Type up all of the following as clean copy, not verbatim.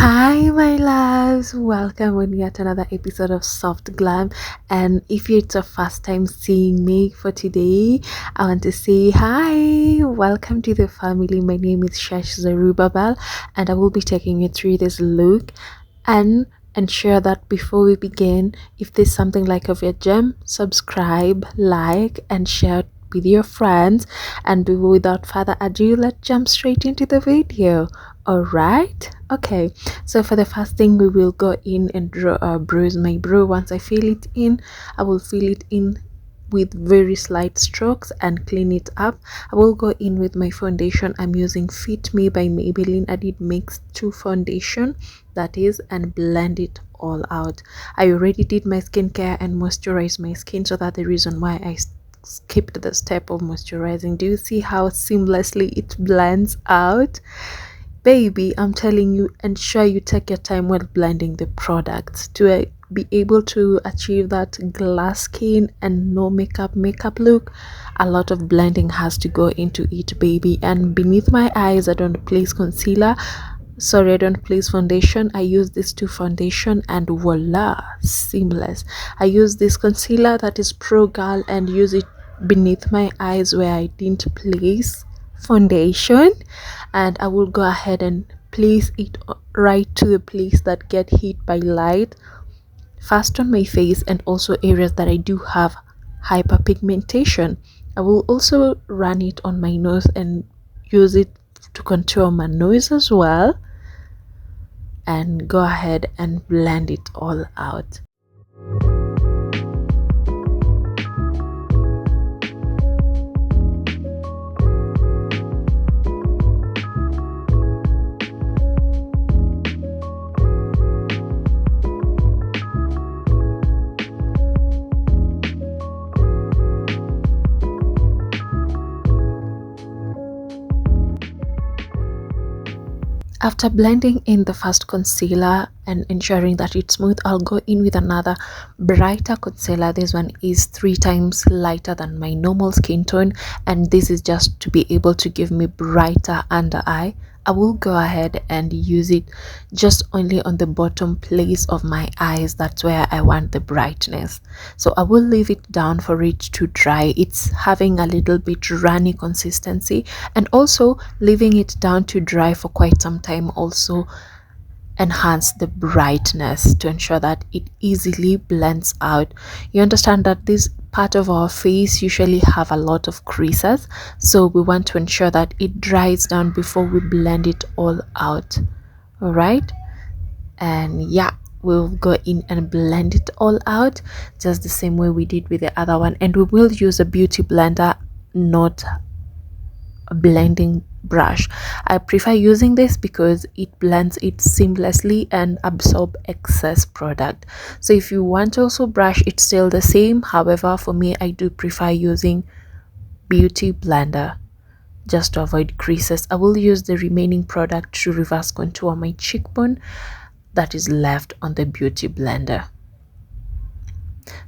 Hi, my loves. Welcome on yet another episode of Soft Glam. And if it's your first time seeing me for today, I want to say hi. Welcome to the family. My name is Shash Zarubabal, and I will be taking you through this look and ensure that before we begin, if there's something like of your gem, subscribe, like, and share with your friends. And without further ado, let's jump straight into the video. All right, okay, so for the first thing, we will go in and bruise my brow. Once I fill it in, I will fill it in with very slight strokes and clean it up. I will go in with my foundation. I'm using Fit Me by Maybelline. I did mix 2 foundation, that is, and blend it all out. I already did my skincare and moisturize my skin, so that's the reason why I skipped the step of moisturizing. Do you see how seamlessly it blends out? Baby, I'm telling you, ensure you take your time while blending the products to be able to achieve that glass skin and no makeup look. A lot of blending has to go into it, baby. And beneath my eyes, I don't place concealer. Sorry, I don't place foundation. I use this 2 foundation and voila, seamless. I use this concealer that is Pro Girl and use it beneath my eyes where I didn't place foundation, and I will go ahead and place it right to the place that get hit by light, first on my face and also areas that I do have hyperpigmentation. I will also run it on my nose and use it to contour my nose as well, and go ahead and blend it all out. After blending in the first concealer and ensuring that it's smooth, I'll go in with another brighter concealer. This one is 3 times lighter than my normal skin tone, and this is just to be able to give me brighter under eye. I will go ahead and use it just only on the bottom place of my eyes. That's where I want the brightness. So I will leave it down for it to dry. It's having a little bit runny consistency, and also leaving it down to dry for quite some time also enhance the brightness to ensure that it easily blends out. You understand that this part of our face usually have a lot of creases, so we want to ensure that it dries down before we blend it all out. All right, and yeah, we'll go in and blend it all out just the same way we did with the other one, and we will use a beauty blender, not a blending brush. I prefer using this because it blends it seamlessly and absorb excess product. So if you want to also brush, it's still the same. However, for me, I do prefer using beauty blender just to avoid creases. I will use the remaining product to reverse contour my cheekbone that is left on the beauty blender.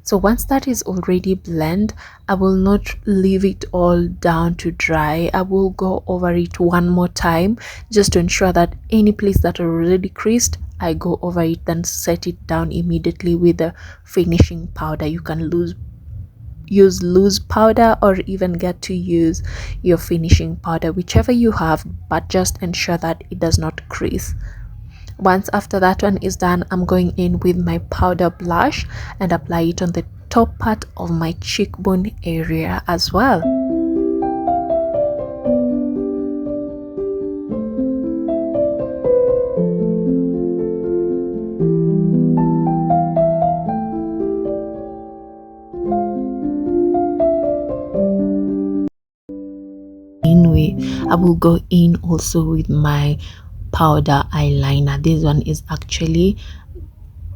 So once that is already blend, I will not leave it all down to dry. I will go over it one more time just to ensure that any place that are already creased, I go over it, then set it down immediately with the finishing powder. You can use loose powder or even get to use your finishing powder, whichever you have, but just ensure that it does not crease. Once after that one is done, I'm going in with my powder blush and apply it on the top part of my cheekbone area as well. I will go in also with my powder eyeliner. This one is actually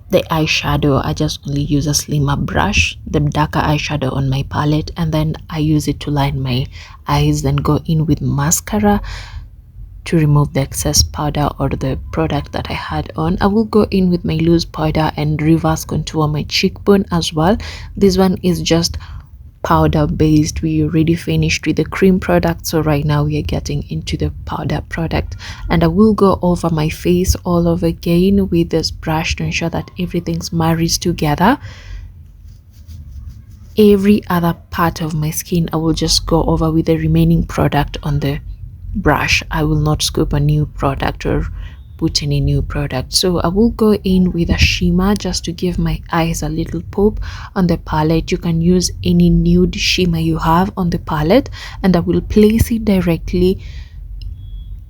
the eyeshadow. I just only use a slimmer brush, the darker eyeshadow on my palette, and then I use it to line my eyes, then go in with mascara to remove the excess powder or the product that I had on. I will go in with my loose powder and reverse contour my cheekbone as well. This one is just powder based. We already finished with the cream product, so right now we are getting into the powder product, and I will go over my face all over again with this brush to ensure that everything's marries together. Every other part of my skin I will just go over with the remaining product on the brush. I will not scoop a new product or put any new product. So I will go in with a shimmer just to give my eyes a little pop on the palette. You can use any nude shimmer you have on the palette, and I will place it directly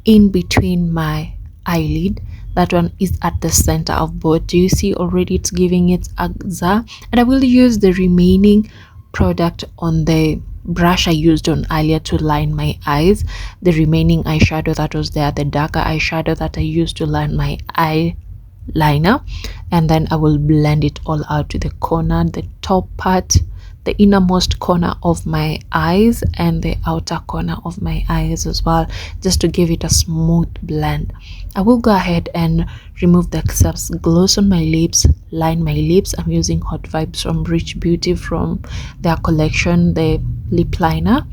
in between my eyelid. That one is at the center of both. Do you see already it's giving it a za? And I will use the remaining product on the brush I used on earlier to line my eyes. The remaining eyeshadow that was there, the darker eyeshadow that I used to line my eyeliner, and then I will blend it all out to the corner, the top part, the innermost corner of my eyes, and the outer corner of my eyes as well, just to give it a smooth blend. I will go ahead and remove the excess gloss on my lips, line my lips. I'm using Hot Vibes from Rich Beauty from their collection, the lip liner,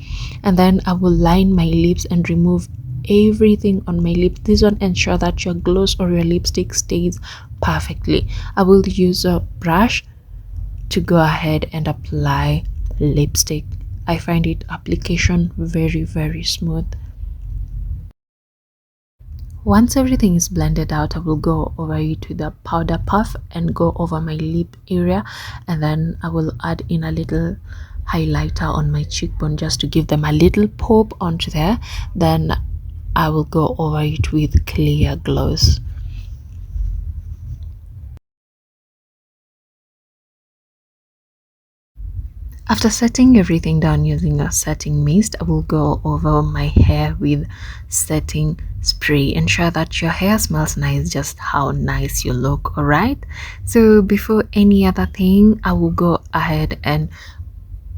and then I will line my lips and remove everything on my lips. This one ensure that your gloss or your lipstick stays perfectly. I will use a brush to go ahead and apply lipstick. I find it application very smooth. Once everything is blended out, I will go over it with a powder puff and go over my lip area, and then I will add in a little highlighter on my cheekbone just to give them a little pop onto there. Then I will go over it with clear gloss. After setting everything down using a setting mist, I will go over my hair with setting spray. Ensure that your hair smells nice, just how nice you look. Alright, so before any other thing, I will go ahead and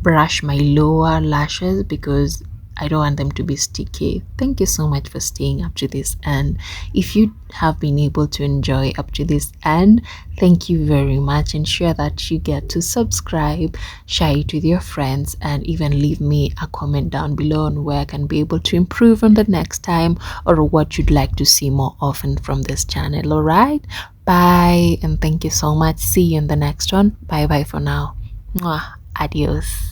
brush my lower lashes because I don't want them to be sticky. Thank you so much for staying up to this end. If you have been able to enjoy up to this end, thank you very much. Ensure that you get to subscribe, share it with your friends, and even leave me a comment down below on where I can be able to improve on the next time, or what you'd like to see more often from this channel. All right, bye, and thank you so much. See you in the next one. Bye bye for now. Mwah. Adios.